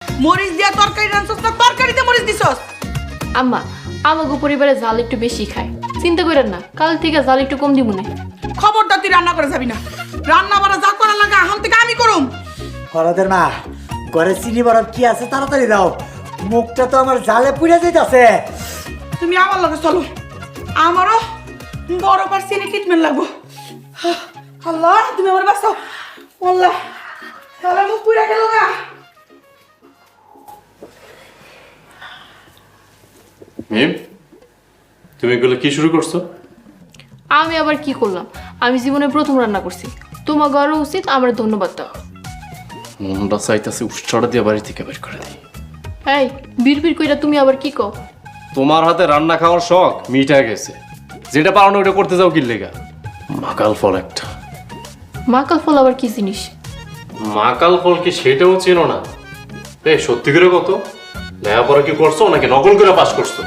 মরিচ দিয়া তরকারি রাঁধছস না তরকারিতে মরিচ দিছস? আম্মা আমাগো পরিবারে জাল একটু বেশি খায়, চিন্তা করেন না, কাল থেকে জাল একটু কম দিব না। খবরদার তুই রান্না করে যাবি না। রান্না বাড়া যা করা লাগে এখন থেকে আমি করুম। হরদের মা, ঘরে চিনি বরফ কি আছে তাড়াতাড়ি দাও, মুখটা তো আমার জালে পুড়ে যেতেছে। তুমি আমার লগে চলো, আমারও বড় পার চিনি ট্রিটমেন্ট লাগবো। আল্লাহ তুমি আমার বাঁচাও। আল্লাহ তাহলে মুখ পুড়ে গেল না। মিম, তুমি এগুলো কি শুরু করছো? আমি আবার কি করলাম? আমি জীবনে প্রথম রান্না করছি, তোমার ঘরও উচিত আমার ধন্যবাদ দাও। মনটা চাইতেছে উৎসাহটা দিয়ে বাড়ি থেকে বের করে দিই। এই বিড়বিড় কইরা তুমি আবার কি কও? তোমার হাতে রান্না খাওয়ার শখ মিটা গেছে, যেটা পারো না ওটা করতে যাও কি লেগা? মাকাল ফল একটা। মাকাল ফল আবার কি জিনিস? মাকাল ফল কি সেটাও চেনো না? এই সত্যি করে কত লেখাপড়া কি করছো নাকি নকল করে পাস করছো?